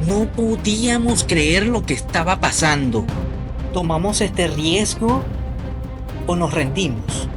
No podíamos creer lo que estaba pasando. ¿Tomamos este riesgo o nos rendimos?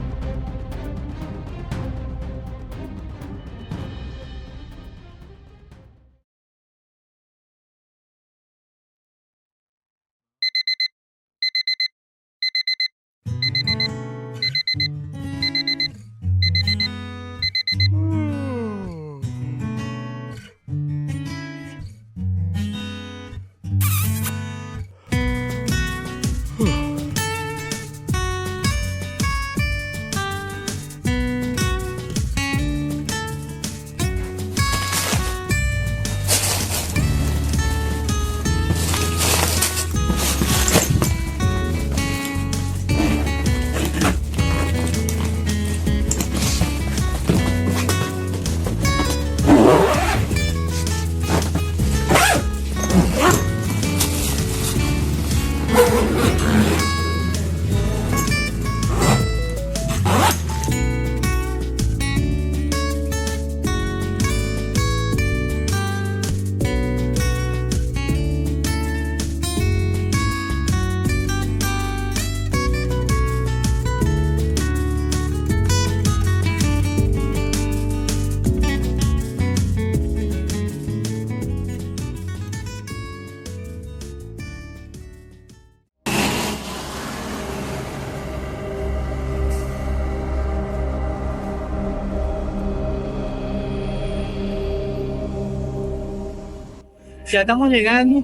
Ya estamos llegando.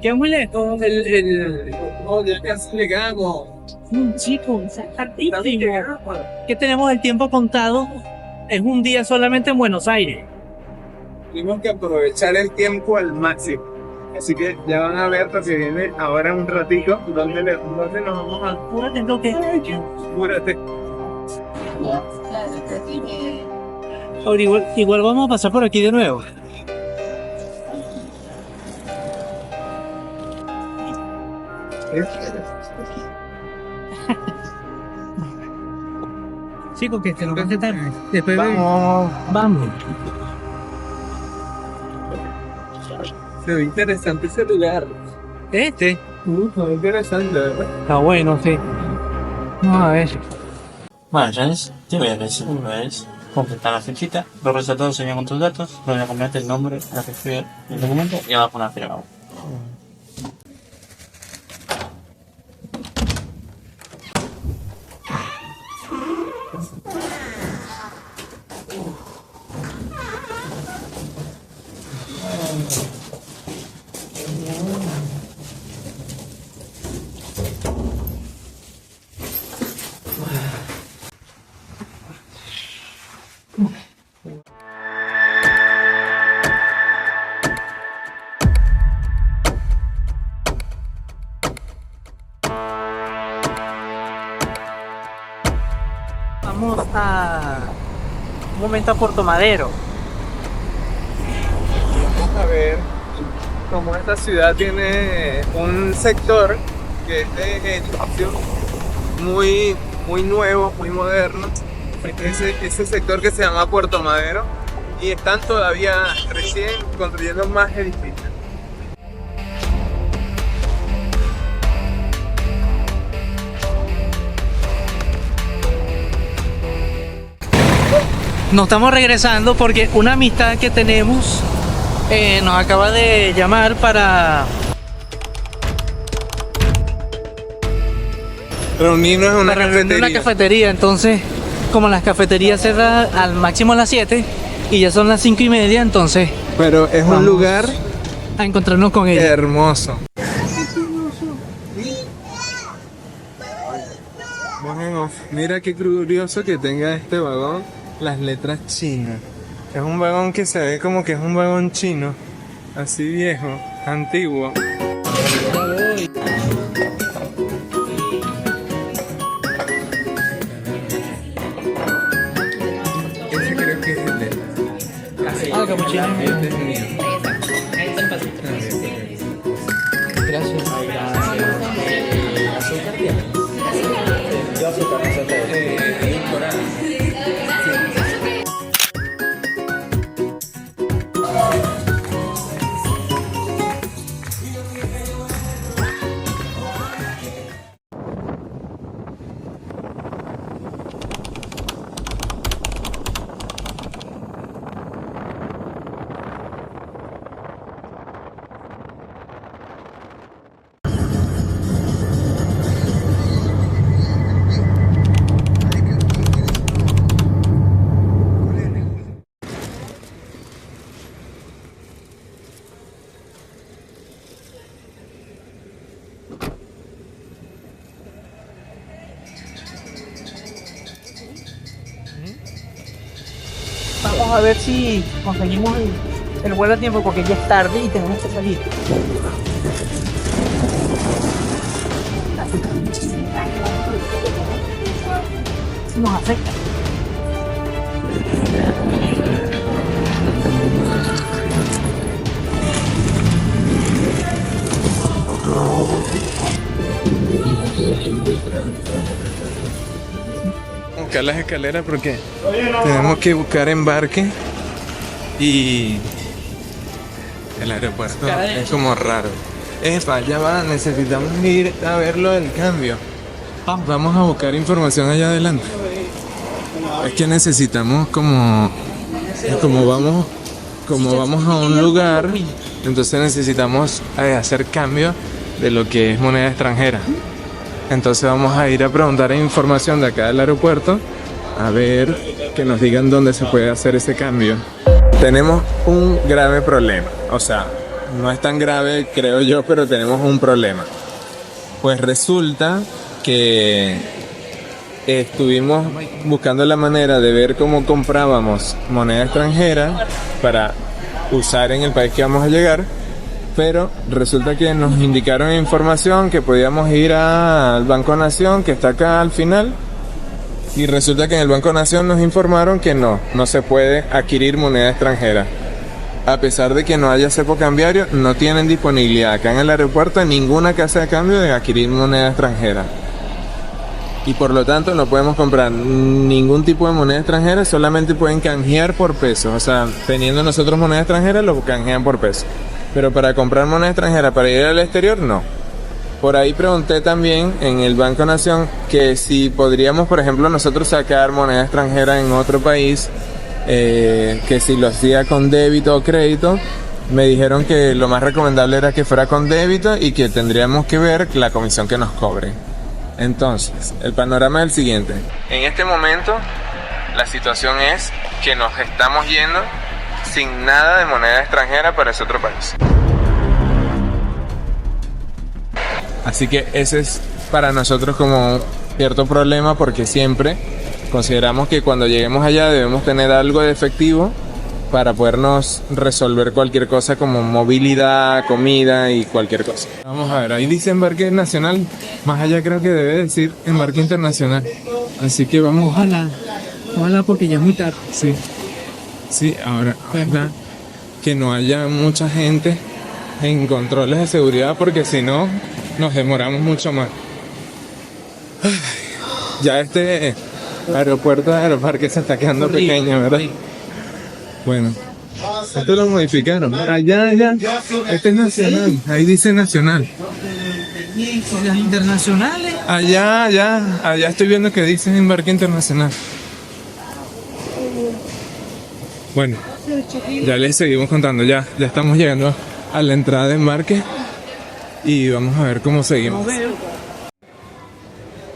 Qué muy lejos oh, ya casi llegamos. Chicos, que tenemos el tiempo contado. Es un día solamente en Buenos Aires. Tenemos que aprovechar el tiempo al máximo. Así que ya van a ver lo que viene ahora en un ratito. ¿Dónde nos vamos a...? Apúrate, entonces. Apúrate. Ahora igual vamos a pasar por aquí de nuevo. Chicos, que se nos hace tarde. Después vamos. Se ve interesante ese lugar. Muy interesante, ¿verdad? Está bueno, sí. Vamos a ver. Bueno, Janice, te voy a decir una vez. Completar la fichita, los resultados se con tus datos, donde voy a completar el nombre, la que escribe el documento y abajo una firma. Vamos a un momento a Puerto Madero. Vamos a ver cómo esta ciudad tiene un sector que es de edificio muy nuevo, muy moderno. Ese sector que se llama Puerto Madero y están todavía recién construyendo más edificios. Nos estamos regresando porque una amistad que tenemos nos acaba de llamar para Reunirnos en una cafetería. Entonces, como las cafeterías cerran al máximo a las 7 y ya son las 5:30, entonces Pero es un lugar a encontrarnos con ella. hermoso. Bueno, mira qué curioso que tenga este vagón las letras chinas. Es un vagón que se ve como que es un vagón chino, así viejo, antiguo. Ese creo que es el de... Ah, capuchino. Este es mío. Gracias. a ver si conseguimos el vuelo a tiempo porque ya es tarde y tenemos que salir. Nos afecta. Buscar las escaleras porque tenemos que buscar embarque y el aeropuerto es como raro. Ya va, necesitamos ir a verlo del cambio. Vamos a buscar información allá adelante. Es que necesitamos como vamos a un lugar, entonces necesitamos hacer cambio de lo que es moneda extranjera. Entonces vamos a ir a preguntar información de acá del aeropuerto a ver que nos digan dónde se puede hacer ese cambio. Tenemos un grave problema, o sea, no es tan grave creo yo, pero tenemos un problema. Pues resulta que estuvimos buscando la manera de ver cómo comprábamos moneda extranjera para usar en el país que vamos a llegar, pero resulta que nos indicaron información que podíamos ir al Banco Nación, que está acá al final, y resulta que en el Banco Nación nos informaron que no se puede adquirir moneda extranjera. A pesar de que no haya cepo cambiario, no tienen disponibilidad acá en el aeropuerto en ninguna casa de cambio de adquirir moneda extranjera. Y por lo tanto no podemos comprar ningún tipo de moneda extranjera, solamente pueden canjear por pesos. O sea, teniendo nosotros moneda extranjera, lo canjean por pesos. Pero para comprar moneda extranjera para ir al exterior, no. Por ahí pregunté también en el Banco Nación que si podríamos, por ejemplo, nosotros sacar moneda extranjera en otro país, que si lo hacía con débito o crédito. Me dijeron que lo más recomendable era que fuera con débito y que tendríamos que ver la comisión que nos cobren. Entonces, el panorama es el siguiente. En este momento, la situación es que nos estamos yendo sin nada de moneda extranjera para ese otro país. Así que ese es para nosotros como un cierto problema, porque siempre consideramos que cuando lleguemos allá debemos tener algo de efectivo para podernos resolver cualquier cosa como movilidad, comida y cualquier cosa. Vamos a ver, ahí dice embarque nacional, más allá creo que debe decir embarque internacional. Así que vamos. Ojalá porque ya es muy tarde. Sí, ahora que no haya mucha gente en controles de seguridad, porque si no nos demoramos mucho más. Ya este aeropuerto de Aeroparque se está quedando pequeño, ¿verdad? Bueno, esto lo modificaron. Allá, este es nacional, ahí dice nacional. Las internacionales. Allá estoy viendo que dice embarque internacional. Bueno, ya les seguimos contando, ya estamos llegando a la entrada de embarque y vamos a ver cómo seguimos.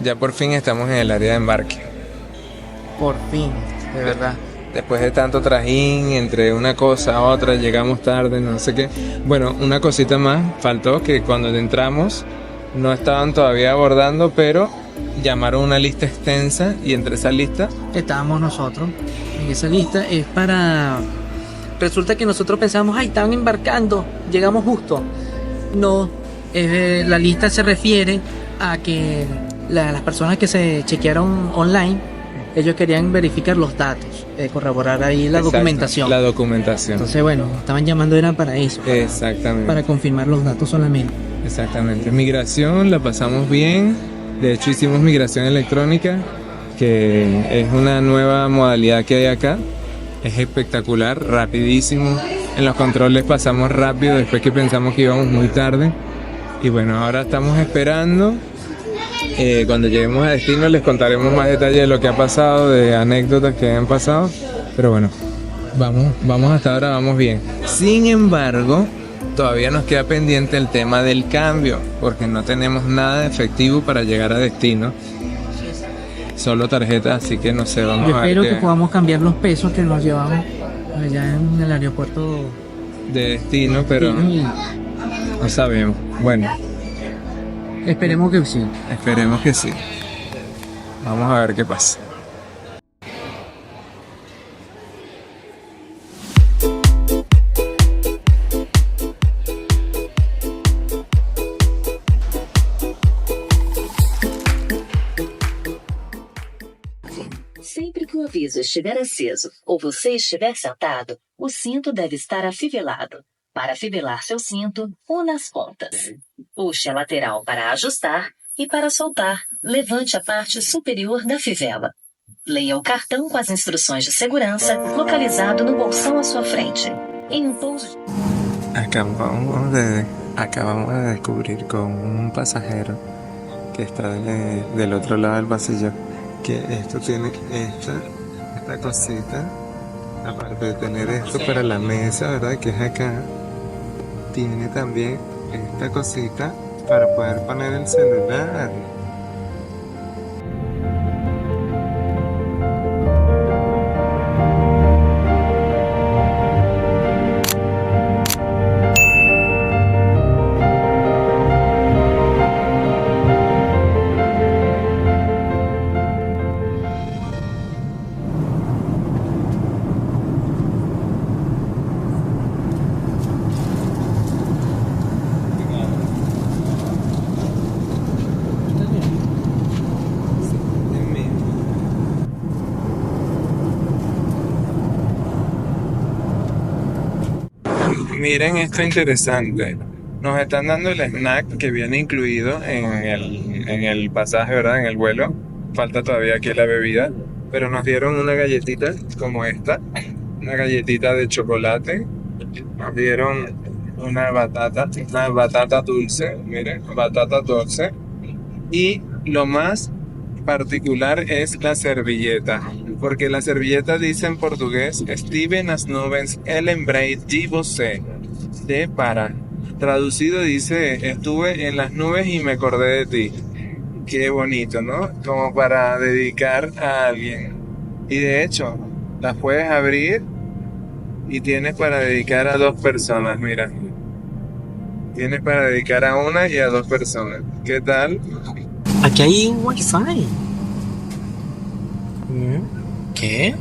Ya por fin estamos en el área de embarque. Por fin, de verdad. Después de tanto trajín entre una cosa a otra, llegamos tarde, no sé qué. Bueno, una cosita más, faltó que cuando entramos no estaban todavía abordando, pero llamaron una lista extensa y entre esa lista estábamos nosotros. En esa lista es para... Resulta que nosotros pensamos, ay, estaban embarcando, llegamos justo. No, la lista se refiere a que las personas que se chequearon online, ellos querían verificar los datos, corroborar ahí la documentación. La documentación. Entonces, bueno, estaban llamando era para eso. Exactamente. Para confirmar los datos solamente. Exactamente. Migración, la pasamos bien. De hecho, hicimos migración electrónica, que es una nueva modalidad que hay acá. Es espectacular, rapidísimo. En los controles pasamos rápido después que pensamos que íbamos muy tarde. Y bueno, ahora estamos esperando. Cuando lleguemos a destino les contaremos más detalles de lo que ha pasado, de anécdotas que han pasado. Pero bueno, vamos hasta ahora, vamos bien. Sin embargo, todavía nos queda pendiente el tema del cambio, porque no tenemos nada de efectivo para llegar a destino. Solo tarjetas, así que no sé, vamos a ver. Espero que podamos cambiar los pesos que nos llevamos allá en el aeropuerto de destino, pero no sabemos. Bueno. Esperemos que sí. Esperemos que sí. Vamos a ver qué pasa. aviso estiver aceso ou você estiver sentado, o cinto deve estar afivelado. Para afivelar seu cinto, una as pontas. Puxe a lateral para ajustar e para soltar, levante a parte superior da fivela. Leia o cartão com as instruções de segurança localizado no bolsão à sua frente. Em um pouso... Acabamos de descubrir con un pasajero que está del otro lado del pasillo que esto tiene esta cosita, aparte de tener esto para la mesa, ¿verdad? Que es acá, tiene también esta cosita para poder poner el celular. Miren esto interesante. Nos están dando el snack que viene incluido en el pasaje, ¿verdad? En el vuelo. Falta todavía aquí la bebida. Pero nos dieron una galletita como esta. Una galletita de chocolate. Nos dieron una batata dulce. Miren, batata dulce. Y lo más particular es la servilleta. Porque la servilleta dice en portugués: Estive nas nuvens, el lembrei de você. De para. Traducido dice: estuve en las nubes y me acordé de ti. Qué bonito, ¿no? Como para dedicar a alguien. Y de hecho, las puedes abrir y tienes para dedicar a 2 personas, mira. Tienes para dedicar a una y a 2 personas. ¿Qué tal? Aquí hay un wifi. ¿Qué?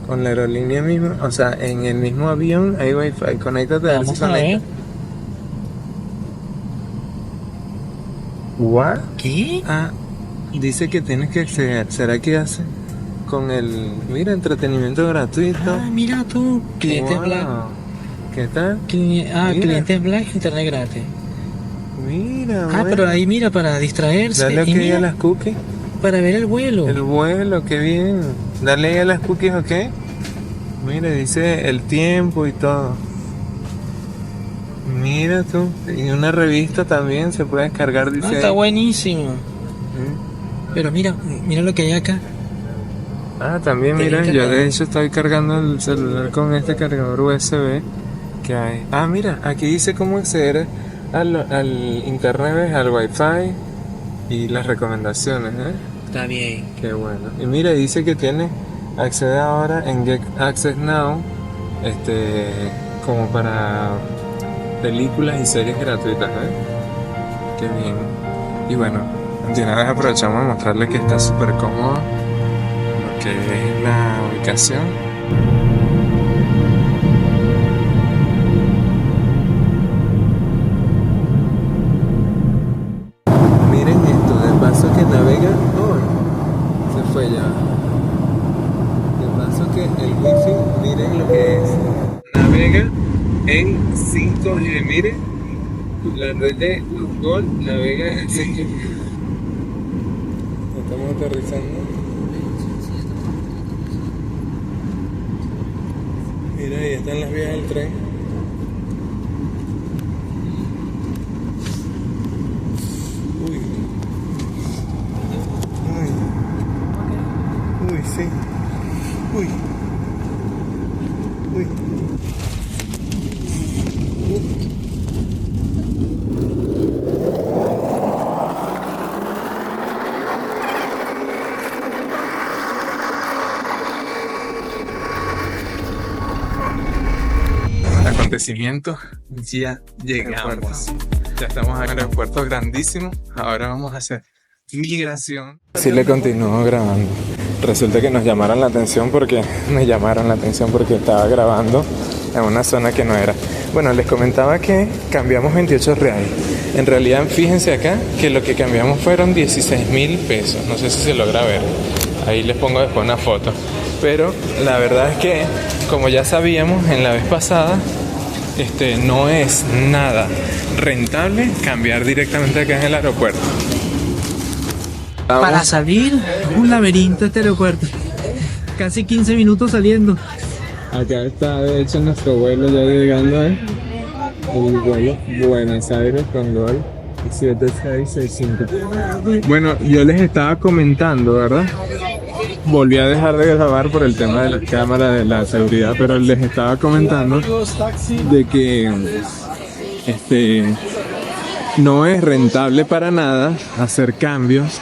Con la aerolínea misma, o sea, en el mismo avión hay wifi. Conéctate a ver si Vamos a ver. conecta. ¿What? ¿Qué? Ah, dice que tienes que acceder. ¿Será que hace? Con el, mira, entretenimiento gratuito. Ah, mira tú, cliente Wow. Black. ¿Qué tal? Mira. Cliente Black, internet gratis. Mira, Ah, pero ahí mira, para distraerse. dale Y ok a mira, las cookies. para ver el vuelo. El vuelo, qué bien. Dale ahí a las cookies, ok. Mira, dice el tiempo y todo. Mira tú. Y una revista también se puede descargar, dice. Está ahí. buenísimo. Pero mira lo que hay acá. Ah, también, Tiene mira, yo cargador. de hecho estoy cargando el celular con este cargador USB que hay. Ah, mira, aquí dice cómo acceder al internet, al wifi y las recomendaciones, ¿eh? Está bien. Qué bueno. Y mira, dice que tiene, accede ahora en Get Access Now, como para películas y series gratuitas, ¿eh? Qué bien. Y bueno, de una vez aprovechamos a mostrarles que está súper cómodo lo que es la ubicación. Miren esto, de paso que navega. Oh, se fue ya. De paso que el wifi, miren lo que es. Navega en 5G, miren. La red de Google navega en 5G. Estamos aterrizando. Mira, ahí están las vías del tren. Uy. Uy. Uy, sí. Uy. Uy. Acontecimiento, ya llegamos. Ya estamos en el aeropuerto grandísimo. Ahora vamos a hacer migración. Sí le continuó grabando. Resulta que nos llamaron la atención porque estaba grabando en una zona que no era. Bueno, les comentaba que cambiamos 28 reales. En realidad, fíjense acá que lo que cambiamos fueron 16.000 pesos. No sé si se logra ver. Ahí les pongo después una foto. Pero la verdad es que, como ya sabíamos en la vez pasada, no es nada rentable cambiar directamente acá en el aeropuerto. Para salir, un laberinto este aeropuerto. Casi 15 minutos saliendo. Acá está, de hecho, nuestro vuelo ya llegando, el vuelo Buenos Aires con Gol 7665. Bueno, yo les estaba comentando, ¿verdad? Volví a dejar de grabar por el tema de las cámaras de la seguridad, pero les estaba comentando de que no es rentable para nada hacer cambios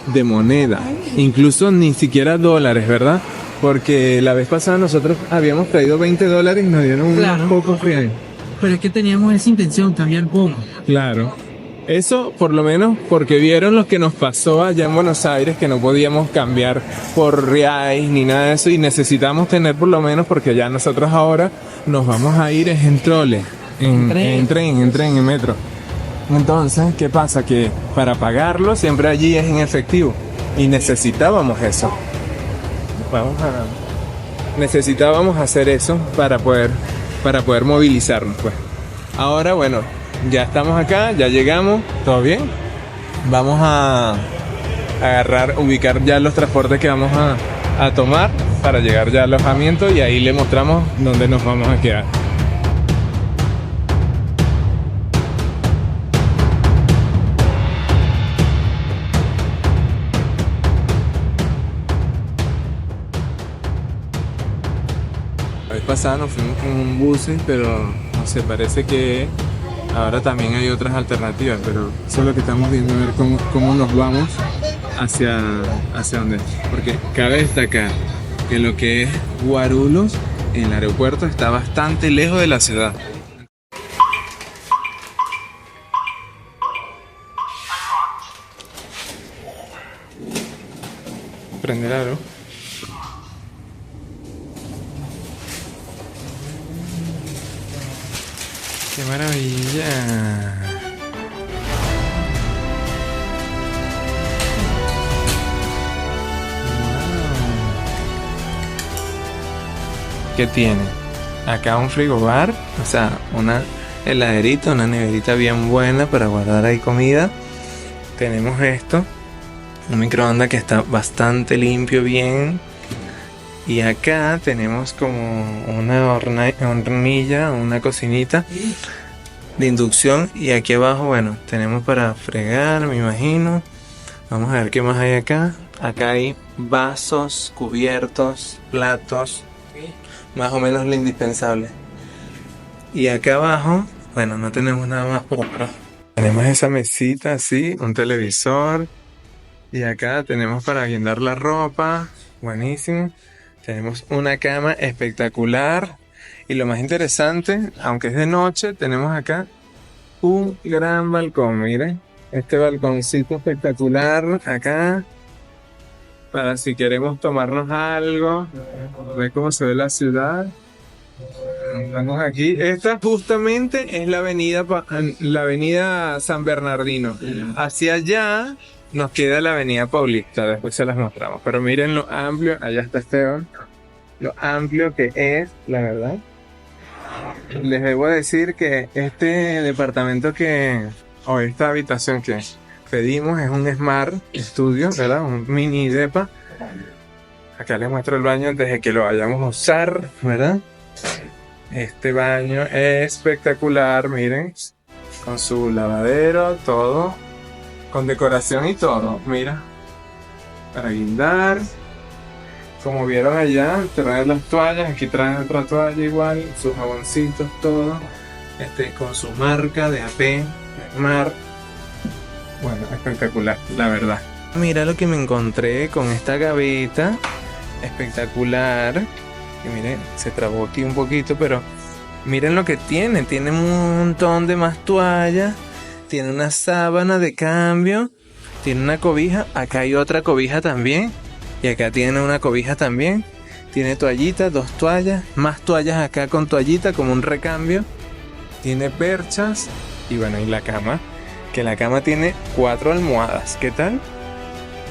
de moneda, incluso ni siquiera dólares, ¿verdad? Porque la vez pasada nosotros habíamos traído $20 y nos dieron unos pocos reales. Pero es que teníamos esa intención, cambiar poco. Claro. Eso por lo menos porque vieron lo que nos pasó allá en Buenos Aires, que no podíamos cambiar por reais ni nada de eso y necesitamos tener por lo menos, porque ya nosotros ahora nos vamos a ir en trole, en tren, en metro. Entonces, ¿qué pasa? Que para pagarlo siempre allí es en efectivo y necesitábamos eso. Necesitábamos hacer eso para poder movilizarnos, pues. Ahora, bueno, ya estamos acá, ya llegamos, todo bien. Vamos a ubicar ya los transportes que vamos a tomar para llegar ya al alojamiento y ahí le mostramos dónde nos vamos a quedar. La vez pasada nos fuimos con un bus, pero no sé, parece que ahora también hay otras alternativas, pero eso es lo que estamos viendo, a ver cómo nos vamos hacia dónde. Porque cabe destacar que lo que es Guarulhos, el aeropuerto está bastante lejos de la ciudad. Prende el aro. ¡Qué maravilla! ¿Qué tiene? Acá un frigobar, o sea, una heladerita, una neverita bien buena para guardar ahí comida. Tenemos esto, un microondas que está bastante limpio, bien. Y acá tenemos como una hornilla, una cocinita de inducción. Y aquí abajo, bueno, tenemos para fregar, me imagino. Vamos a ver qué más hay acá. Acá hay vasos, cubiertos, platos. Más o menos lo indispensable. Y acá abajo, bueno, no tenemos nada más por acá. Tenemos esa mesita así, un televisor. Y acá tenemos para guindar la ropa. Buenísimo. Tenemos una cama espectacular. Y lo más interesante, aunque es de noche, tenemos acá un gran balcón. Miren, este balconcito espectacular acá. Para si queremos tomarnos algo. Ver cómo se ve la ciudad. Estamos aquí. Esta justamente es la avenida San Bernardino. Hacia allá nos queda la avenida Paulista. Después se las mostramos. Pero miren lo amplio. Allá está Esteban. Lo amplio que es, la verdad. Les debo decir que este departamento o esta habitación que pedimos es un Smart Studio, ¿verdad? Un mini depa. Acá les muestro el baño antes de que lo vayamos a usar, ¿verdad? Este baño es espectacular, miren. Con su lavadero, todo. Con decoración y todo, mira. Para guindar. Como vieron allá, traen las toallas. Aquí traen otra toalla igual. Sus jaboncitos, todo. Con su marca de AP, Smart. Bueno, espectacular, la verdad. Mira lo que me encontré con esta gaveta. Espectacular. Y miren, se trabó aquí un poquito, pero miren lo que tiene. Tiene un montón de más toallas. Tiene una sábana de cambio. Tiene una cobija. Acá hay otra cobija también. Y acá tiene una cobija también. Tiene toallitas, 2 toallas. Más toallas acá con toallita como un recambio. Tiene perchas. Y bueno, y la cama que la cama tiene 4 almohadas. ¿Qué tal?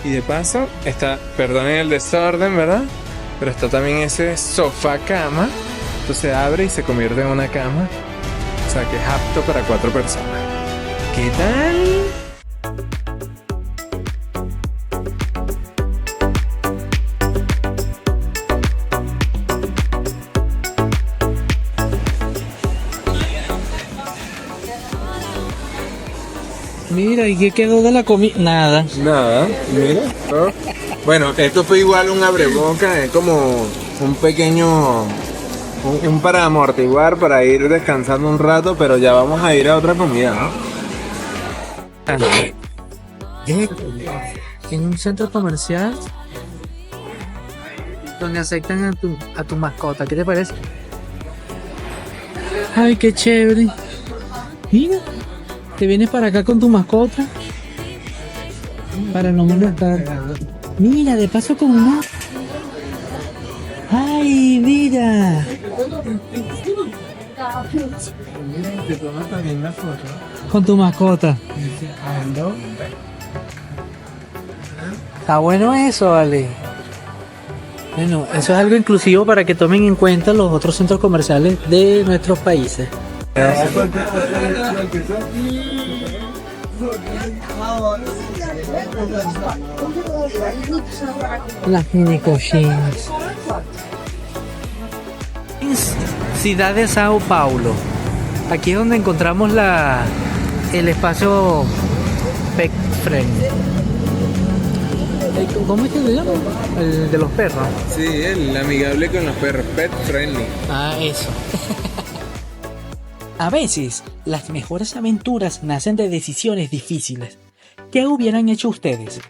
Y de paso está, perdonen el desorden, ¿verdad? Pero está también ese sofá cama. Entonces se abre y se convierte en una cama. O sea que es apto para 4 personas. ¿Qué tal? Mira, ¿y qué quedó de la comida? Nada. Nada, mira. ¿No? Bueno, esto fue igual un abreboca, es como un pequeño, un para amortiguar, para ir descansando un rato, pero ya vamos a ir a otra comida, ¿no? En un centro comercial donde aceptan a tu mascota. ¿Qué te parece? Ay, qué chévere. Mira, te vienes para acá con tu mascota para no molestar. Mira, de paso con una. Ay, mira. Con tu mascota. Está bueno eso, vale. Bueno, eso es algo inclusivo para que tomen en cuenta los otros centros comerciales de nuestros países. Las mini cochinas. Ciudad de Sao Paulo. Aquí es donde encontramos el espacio pet friendly. ¿Cómo es que se llama? El de los perros. Sí, el amigable con los perros, pet friendly. Ah, eso. A veces, las mejores aventuras nacen de decisiones difíciles. ¿Qué hubieran hecho ustedes